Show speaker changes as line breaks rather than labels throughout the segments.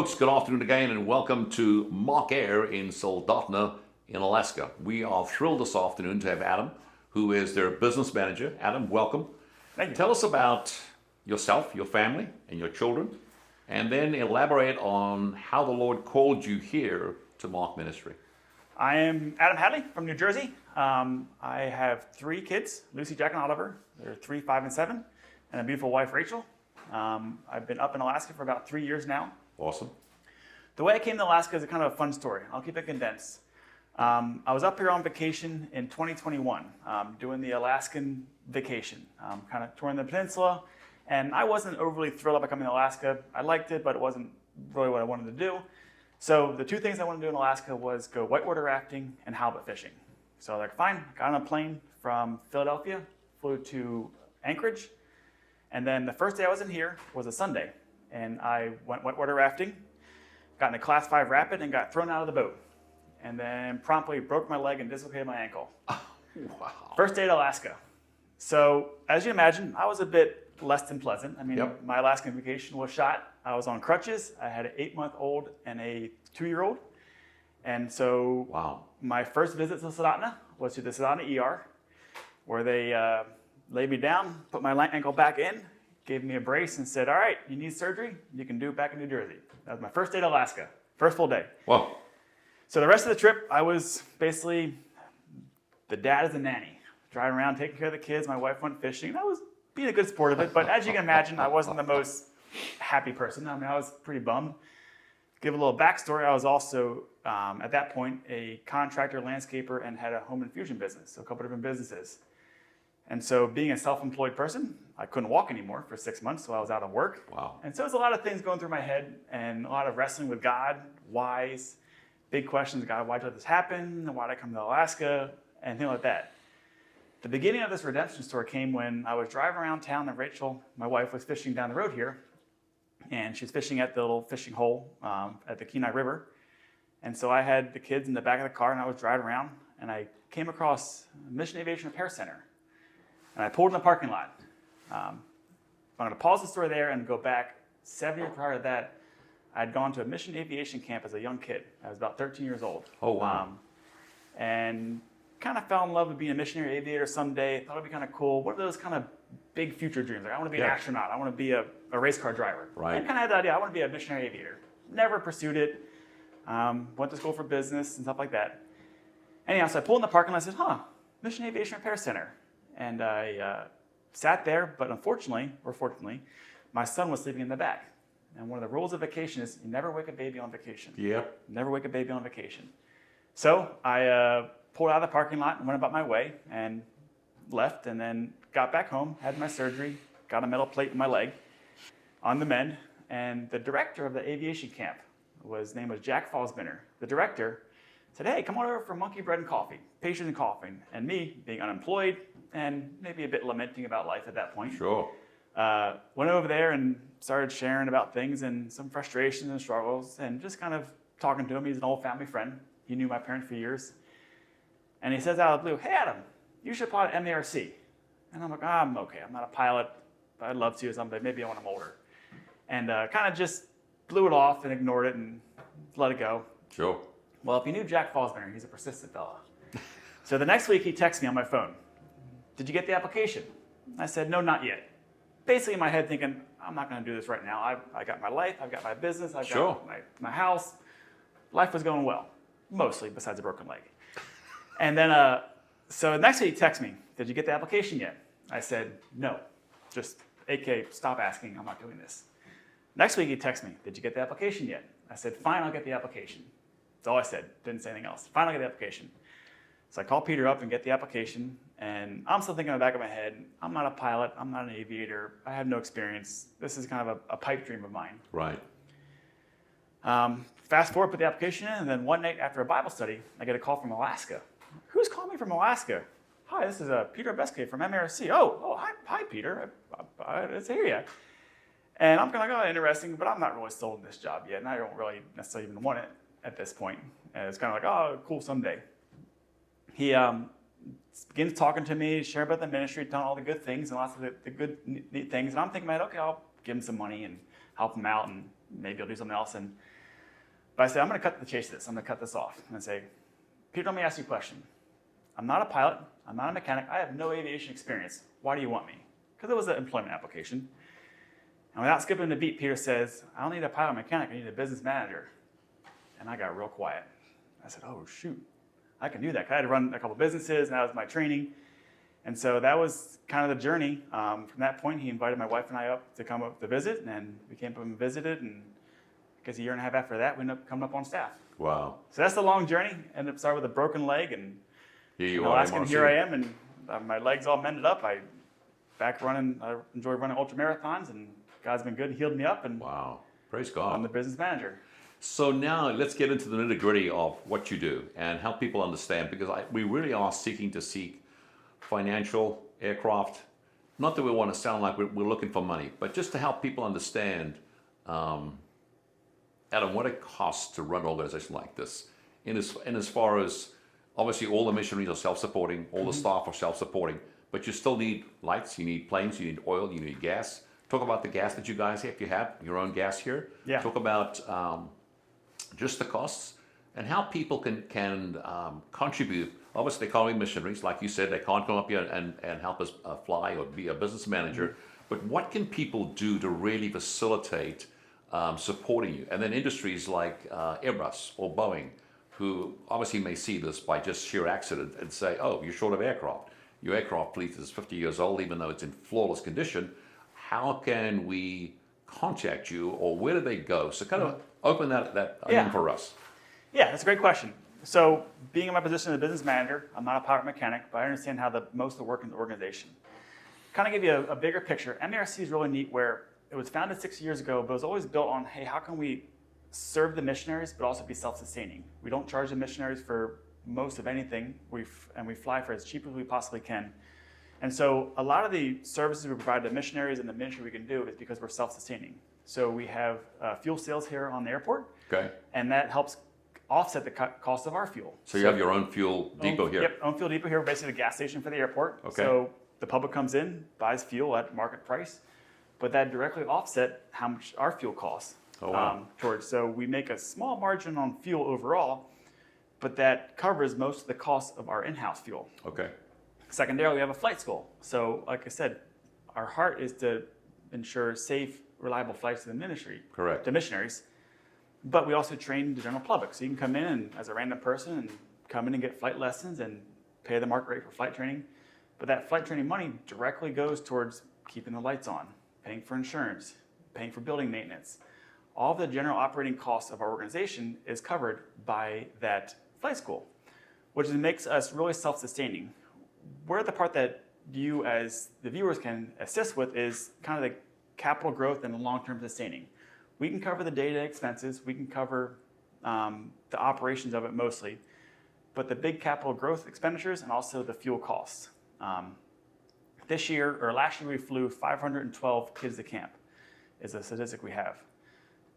folks, good afternoon again, and welcome to Mock Air in Soldotna in Alaska. We are thrilled this afternoon to have Adam, who is their business manager. Adam, welcome.
Thank you.
Tell us about yourself, your family, and your children, and then elaborate on how the Lord called you here to Mock Ministry.
I am Adam Hadley from New Jersey. I have 3 kids, Lucy, Jack, and Oliver. They're 3, 5, and 7, and a beautiful wife, Rachel. I've been up in Alaska for about 3 years now.
Awesome.
The way I came to Alaska is a kind of a fun story. I'll keep it condensed. I was up here on vacation in 2021, doing the Alaskan vacation, kind of touring the peninsula. And I wasn't overly thrilled about coming to Alaska. I liked it, but it wasn't really what I wanted to do. So the 2 things I wanted to do in Alaska was go whitewater rafting and halibut fishing. So I was like, fine, got on a plane from Philadelphia, flew to Anchorage. And then the first day I was in here was a Sunday. And I went whitewater rafting, got in a class 5 rapid, and got thrown out of the boat. And then promptly broke my leg and dislocated my ankle.
Wow.
First day to Alaska. So as you imagine, I was a bit less than pleasant. I mean, My Alaskan vacation was shot. I was on crutches. I had an 8-month-old and a 2-year-old. And so my first visit to Soldotna was to the Soldotna ER, where they laid me down, put my ankle back in, gave me a brace, and said, all right, you need surgery? You can do it back in New Jersey. That was my first day to Alaska, first full day.
Wow.
So the rest of the trip, I was basically the dad as a nanny, driving around, taking care of the kids. My wife went fishing. I was being a good sport of it, but as you can imagine, I wasn't the most happy person. I mean, I was pretty bummed. Give a little backstory. I was also, at that point, a contractor, landscaper, and had a home infusion business, so a couple different businesses. And so being a self-employed person, I couldn't walk anymore for 6 months, so I was out of work.
Wow.
And so there's a lot of things going through my head and a lot of wrestling with God, whys, big questions. God, why did this happen? Why did I come to Alaska? And things like that. The beginning of this redemption story came when I was driving around town and Rachel, my wife, was fishing down the road here. And she was fishing at the little fishing hole at the Kenai River. And so I had the kids in the back of the car and I was driving around and I came across Mission Aviation Repair Center. And I pulled in the parking lot. I'm going to pause the story there and go back 7 years prior to that. I'd gone to a mission aviation camp as a young kid. I was about 13 years old.
Oh, wow.
And kind of fell in love with being a missionary aviator someday. Thought it'd be kind of cool. One of those kind of big future dreams. Like, I want to be an astronaut. I want to be a race car driver.
Right.
And kind of had the idea, I want to be a missionary aviator. Never pursued it. Went to school for business and stuff like that. Anyhow, so I pulled in the parking lot and I said, Mission Aviation Repair Center. And I sat there, but unfortunately, or fortunately, my son was sleeping in the back. And one of the rules of vacation is you never wake a baby on vacation.
Yep.
Never wake a baby on vacation. So I pulled out of the parking lot and went about my way and left and then got back home, had my surgery, got a metal plate in my leg on the mend. And the director of the aviation camp, his name was Jack Falsbinner. The director said, hey, come on over for monkey bread and coffee, pastries and coffee. And me, being unemployed and maybe a bit lamenting about life at that point,
Sure.
went over there and started sharing about things and some frustrations and struggles and just kind of talking to him. He's an old family friend. He knew my parents for years. And he says out of the blue, hey, Adam, you should apply to MARC. And I'm like, I'm okay. I'm not a pilot, but I'd love to someday, maybe when I'm older. And kind of just blew it off and ignored it and let it go.
Sure.
Well, if you knew Jack Falsbinner, he's a persistent fella. So the next week he texts me on my phone. Did you get the application? I said, no, not yet. Basically in my head thinking, I'm not going to do this right now. I got my life, I've got my business, I've got my house. Life was going well, mostly besides a broken leg. And then, so next week he texts me, did you get the application yet? I said, no, just AK, stop asking, I'm not doing this. Next week he texts me, did you get the application yet? I said, fine, I'll get the application. That's all I said, didn't say anything else. Fine, I'll get the application. So I call Peter up and get the application, and I'm still thinking in the back of my head, I'm not a pilot, I'm not an aviator, I have no experience. This is kind of a pipe dream of mine.
Right.
Fast forward, put the application in, and then one night after a Bible study, I get a call from Alaska. Who's calling me from Alaska? Hi, this is Peter Beske from MARC. Oh, hi, Peter. It's here. And I'm kind of like, interesting, but I'm not really sold on this job yet, and I don't really necessarily even want it at this point. And it's kind of like, cool, someday. He begins talking to me, sharing about the ministry, telling all the good things and lots of the good, neat things. And I'm thinking, okay, I'll give him some money and help him out and maybe I'll do something else. But I said, I'm going to cut the chase of this. I'm going to cut this off. And I say, Peter, let me ask you a question. I'm not a pilot. I'm not a mechanic. I have no aviation experience. Why do you want me? Because it was an employment application. And without skipping a beat, Peter says, I don't need a pilot or mechanic. I need a business manager. And I got real quiet. I said, oh, shoot. I can do that. I had to run a couple businesses, and that was my training. And so that was kind of the journey. From that point, he invited my wife and I up to come up to visit, and we came up and visited. And I guess a year and a half after that, we ended up coming up on staff.
Wow.
So that's the long journey. Ended up starting with a broken leg, and
Here you
in
are,
Alaska, and here I
MRC.
am, and my leg's all mended up. I enjoy running ultra marathons, and God's been good and healed me up, and
Wow. Praise
I'm
God.
the business manager.
So now let's get into the nitty gritty of what you do and help people understand, because we really are seeking to seek financial aircraft. Not that we want to sound like we're looking for money, but just to help people understand, Adam, what it costs to run an organization like this. In as far as, obviously all the missionaries are self-supporting, all the staff are self-supporting, but you still need lights, you need planes, you need oil, you need gas. Talk about the gas that you guys have, if you have your own gas here.
Yeah.
Talk about just the costs and how people can contribute. Obviously, they can't be missionaries. Like you said, they can't come up here and help us fly or be a business manager. But what can people do to really facilitate supporting you? And then industries like Airbus or Boeing, who obviously may see this by just sheer accident and say, oh, you're short of aircraft. Your aircraft fleet is 50 years old, even though it's in flawless condition. How can we contact you, or where do they go? So kind of open that onion for us.
Yeah, that's a great question. So being in my position as a business manager, I'm not a pilot mechanic, but I understand how most of the work in the organization. Kind of give you a bigger picture. MARC is really neat, where it was founded 6 years ago, but it was always built on, hey, how can we serve the missionaries, but also be self-sustaining? We don't charge the missionaries for most of anything, and we fly for as cheap as we possibly can. And so a lot of the services we provide to missionaries and the ministry we can do is because we're self-sustaining. So we have fuel sales here on the airport,
Okay.
and that helps offset the cost of our fuel.
So you have your own fuel depot here.
Yep, own fuel depot here, basically a gas station for the airport.
Okay.
So the public comes in, buys fuel at market price, but that directly offset how much our fuel costs.
Oh, wow.
Towards. So we make a small margin on fuel overall, but that covers most of the cost of our in-house fuel.
Okay.
Secondarily, we have a flight school. So like I said, our heart is to ensure safe, reliable flights to the ministry.
Correct.
To missionaries. But we also train the general public. So you can come in and, as a random person, and come in and get flight lessons and pay the market rate for flight training. But that flight training money directly goes towards keeping the lights on, paying for insurance, paying for building maintenance. All the general operating costs of our organization is covered by that flight school, which makes us really self-sustaining. Where the part that you as the viewers can assist with is kind of the capital growth and the long-term sustaining. We can cover the day-to-day expenses, we can cover the operations of it mostly, but the big capital growth expenditures and also the fuel costs. Last year we flew 512 kids to camp, is a statistic we have.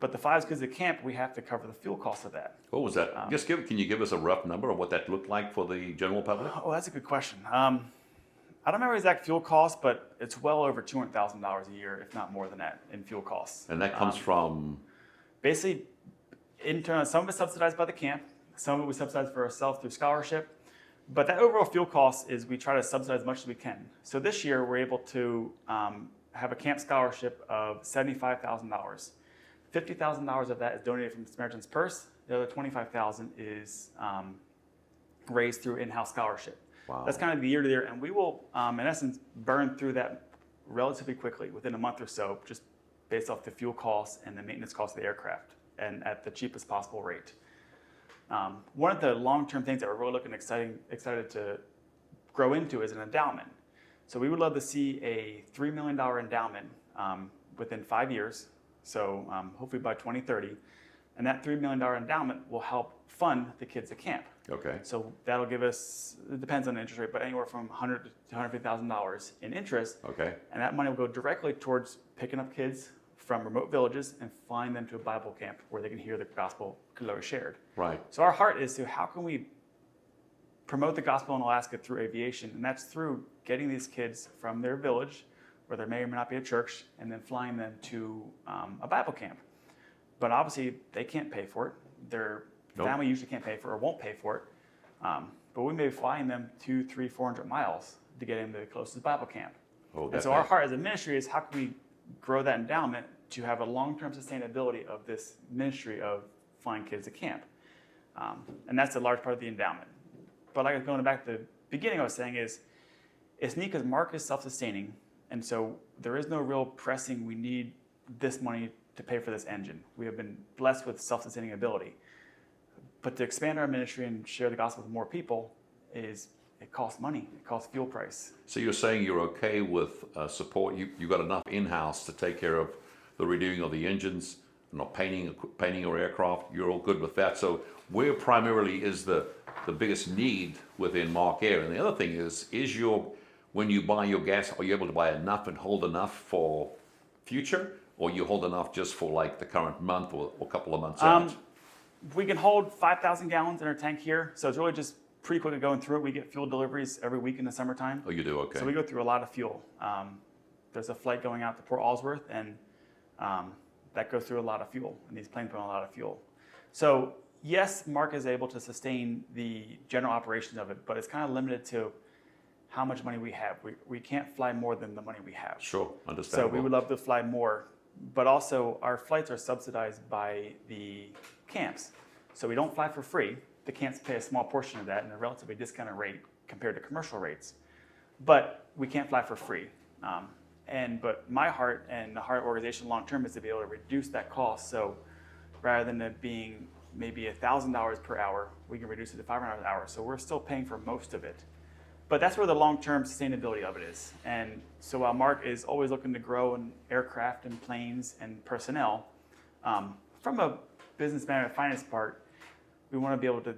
But the 5 kids to camp, we have to cover the fuel cost of that.
What was that? Can you give us a rough number of what that looked like for the general public?
Oh, that's a good question. I don't remember exact fuel costs, but it's well over $200,000 a year, if not more than that, in fuel costs.
And that comes from?
Basically, internal. Some of it's subsidized by the camp. Some of it we subsidize for ourselves through scholarship. But that overall fuel cost is we try to subsidize as much as we can. So this year we're able to have a camp scholarship of $75,000. $50,000 of that is donated from Samaritan's Purse. The other $25,000 is raised through in-house scholarship.
Wow.
That's kind of the year to year, and we will, in essence, burn through that relatively quickly, within a month or so, just based off the fuel costs and the maintenance costs of the aircraft, and at the cheapest possible rate. One of the long-term things that we're really excited to grow into is an endowment. So we would love to see a $3 million endowment within 5 years, so hopefully by 2030. And that $3 million endowment will help fund the kids at camp.
Okay.
So that'll give us, it depends on the interest rate, but anywhere from $100,000 to $150,000 in interest.
Okay.
And that money will go directly towards picking up kids from remote villages and flying them to a Bible camp where they can hear the gospel clearly shared.
Right.
So our heart is to how can we promote the gospel in Alaska through aviation, and that's through getting these kids from their village, where there may or may not be a church, and then flying them to a Bible camp. but obviously they can't pay for it. Their
Nope.
family usually can't pay for it or won't pay for it. But we may be flying them 200, 300, 400 miles to get into the closest Bible camp.
Oh,
And so our heart as a ministry is how can we grow that endowment to have a long-term sustainability of this ministry of flying kids to camp. And that's a large part of the endowment. But like going back to the beginning, I was saying is, it's neat because Mark is self-sustaining, and so there is no real pressing, we need this money to pay for this engine. We have been blessed with self-sustaining ability. But to expand our ministry and share the gospel with more people it costs money, it costs fuel price.
So you're saying you're okay with support, you've got enough in-house to take care of the renewing of the engines, not painting your aircraft, you're all good with that. So where primarily is the biggest need within Mark Air? And the other thing is when you buy your gas, are you able to buy enough and hold enough for future, or you hold enough just for like the current month or a couple of months out?
We can hold 5,000 gallons in our tank here, so it's really just pretty quick at going through it. We get fuel deliveries every week in the summertime.
Oh, you do? Okay.
So we go through a lot of fuel. There's a flight going out to Port Allsworth, and that goes through a lot of fuel, and these planes burn a lot of fuel. So yes, Mark is able to sustain the general operations of it, but it's kind of limited to how much money we have. We can't fly more than the money we have.
Sure, understandable.
So we would love to fly more, but also our flights are subsidized by the camps. So we don't fly for free. The camps pay a small portion of that in a relatively discounted rate compared to commercial rates. But we can't fly for free. But my heart and the heart organization long term is to be able to reduce that cost. So rather than it being maybe $1,000 per hour, we can reduce it to $500 an hour. So we're still paying for most of it. But that's where the long-term sustainability of it is. And so while Mark is always looking to grow in aircraft and planes and personnel, from a business management finance part, we want to be able to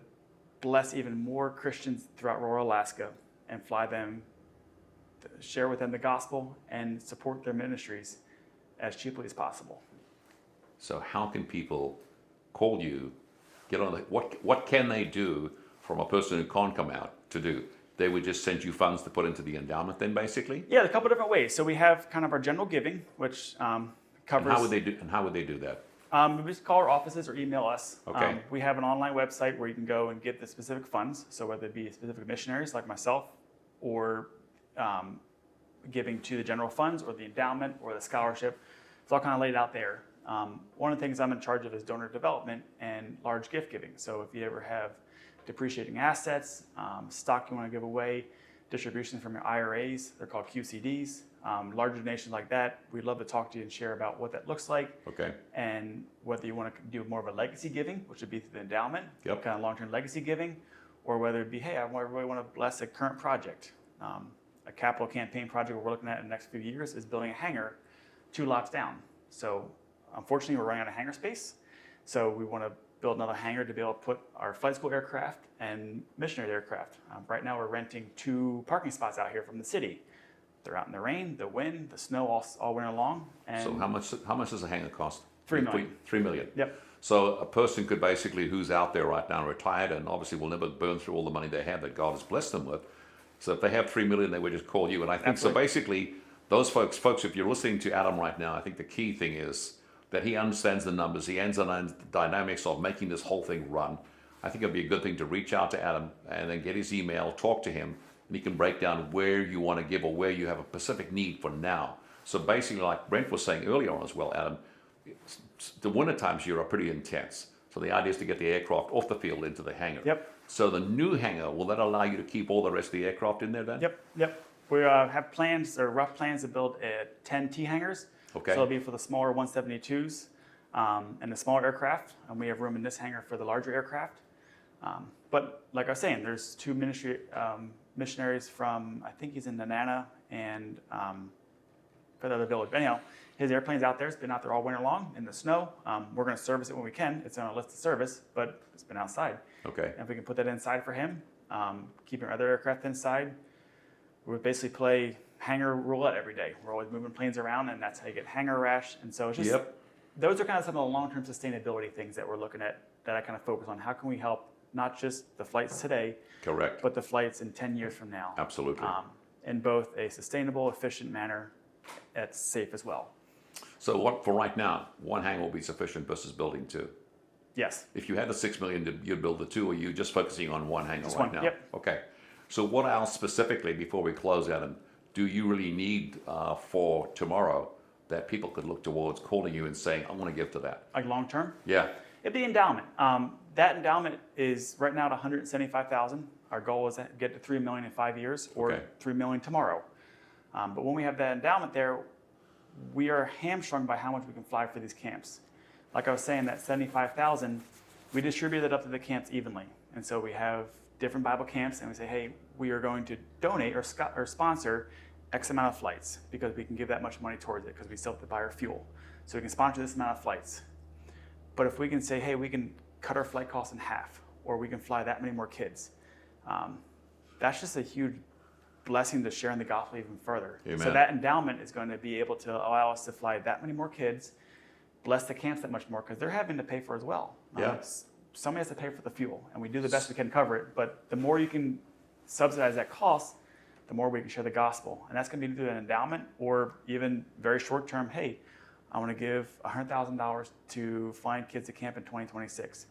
bless even more Christians throughout rural Alaska and fly them, share with them the gospel, and support their ministries as cheaply as possible.
So how can people call you, get on what can they do from a person who can't come out to do? They would just send you funds to put into the endowment then, basically?
Yeah, a couple different ways. So we have kind of our general giving, which covers...
And how would they do that?
We just call our offices or email us.
Okay.
We have an online website where you can go and get the specific funds. So whether it be specific missionaries like myself, or giving to the general funds or the endowment or the scholarship, it's all kind of laid out there. One of the things I'm in charge of is donor development and large gift giving. So if you ever have depreciating assets, stock you want to give away, distributions from your IRAs, they're called QCDs, larger donations like that, we'd love to talk to you and share about what that looks like.
Okay.
And whether you want to do more of a legacy giving, which would be through the endowment,
Yep.
kind of long-term legacy giving, or whether it be, hey, I really want to bless a current project. A capital campaign project we're looking at in the next few years is building a hangar 2 lots down. So unfortunately, we're running out of hangar space. So we want to build another hangar to be able to put our flight school aircraft and missionary aircraft. Right now, we're renting 2 parking spots out here from the city. They're out in the rain, the wind, the snow all winter long. And
So how much does a hangar cost?
$3 million.
$3 million.
Yep.
So a person could basically, who's out there right now, retired, and obviously will never burn through all the money they have that God has blessed them with. So if they have $3 million, they would just call you. And I think
Absolutely.
so. Basically, those folks, if you're listening to Adam right now, I think the key thing is that he understands the numbers, he understands the dynamics of making this whole thing run. I think it'd be a good thing to reach out to Adam and then get his email, talk to him, and he can break down where you want to give or where you have a specific need for now. So basically, like Brent was saying earlier on as well, Adam, the winter times here are pretty intense. So the idea is to get the aircraft off the field into the hangar.
Yep.
So the new hangar, will that allow you to keep all the rest of the aircraft in there then?
Yep. We have plans or rough plans to build 10 T hangars.
Okay.
So it'll be for the smaller 172s and the smaller aircraft. And we have room in this hangar for the larger aircraft. But like I was saying, there's 2 missionaries from, I think he's in Nanana and for the other village. But anyhow, his airplane's out there. It's been out there all winter long in the snow. We're going to service it when we can. It's on a list of service, but it's been outside.
Okay.
And if we can put that inside for him, keeping our other aircraft inside, we would basically play hangar roulette every day. We're always moving planes around, and that's how you get hangar rash. And so it's just, those are kind of some of the long-term sustainability things that we're looking at that I kind of focus on. How can we help not just the flights today,
Correct.
but the flights in 10 years from now?
Absolutely.
In both a sustainable, efficient manner that's safe as well.
So what for right now, one hangar will be sufficient versus building two.
Yes.
If you had the 6 million, you'd build the two, or you just focusing on one hangar
Just
right
one,
now?
yep.
Okay. So what else specifically, before we close, Adam, do you really need for tomorrow that people could look towards calling you and saying, I want to give to that?
Like long term?
Yeah.
It'd be endowment. That endowment is right now at 175,000. Our goal is to get to 3 million in 5 years, or
Okay.
3 million tomorrow. But when we have that endowment there, we are hamstrung by how much we can fly for these camps. Like I was saying, that 75,000, we distribute it up to the camps evenly. And so we have different Bible camps, and we say, hey, we are going to donate or sponsor X amount of flights, because we can give that much money towards it, because we still have to buy our fuel. So we can sponsor this amount of flights. But if we can say, hey, we can cut our flight costs in half, or we can fly that many more kids, that's just a huge blessing to sharing the gospel even further.
Amen.
So that endowment is going to be able to allow us to fly that many more kids, bless the camps that much more, because they're having to pay for it as well.
Yeah.
Somebody has to pay for the fuel, and we do the best we can to cover it. But the more you can subsidize that cost, the more we can share the gospel. And that's going to be through an endowment, or even very short term, hey, I want to give $100,000 to flying kids to camp in 2026.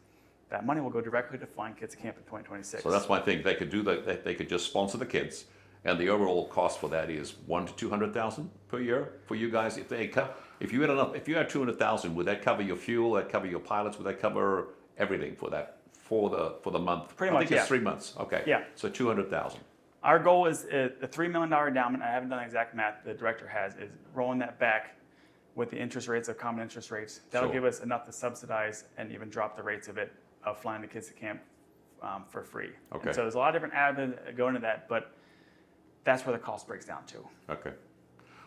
That money will go directly to flying kids to camp in 2026.
So that's my thing. They could do that. They could just sponsor the kids, and the overall cost for that is 100,000 to 200,000 per year for you guys. If you had enough, if you had 200,000, would that cover your fuel? That cover your pilots? Would that cover everything for that for the month?
Pretty
I
much,
think
yeah.
it's 3 months. Okay.
Yeah.
So 200,000.
Our goal is a $3 million endowment. I haven't done the exact math. The director has, is rolling that back with the interest rates of common interest rates. That'll
Sure.
give us enough to subsidize and even drop the rates of it, of flying the kids to camp for free.
Okay.
And so there's a lot of different avenues that go into that, but that's where the cost breaks down to.
Okay.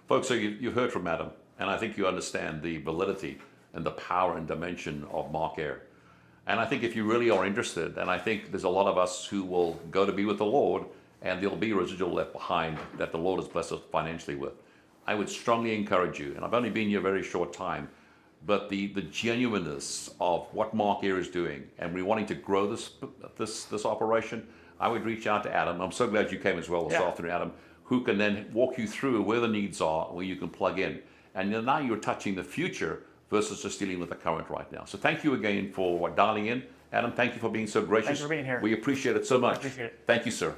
Folks, so you heard from Adam, and I think you understand the validity and the power and dimension of Mark Air. And I think if you really are interested, and I think there's a lot of us who will go to be with the Lord, and there'll be residual left behind that the Lord has blessed us financially with, I would strongly encourage you, and I've only been here a very short time, but the genuineness of what Mark Air is doing, and we're wanting to grow this operation, I would reach out to Adam. I'm so glad you came as well this
Yeah.
afternoon, Adam, who can then walk you through where the needs are, where you can plug in. And now you're touching the future versus just dealing with the current right now. So thank you again for dialing in. Adam, thank you for being so gracious.
Thanks for being here.
We appreciate it so much.
I appreciate it.
Thank you, sir.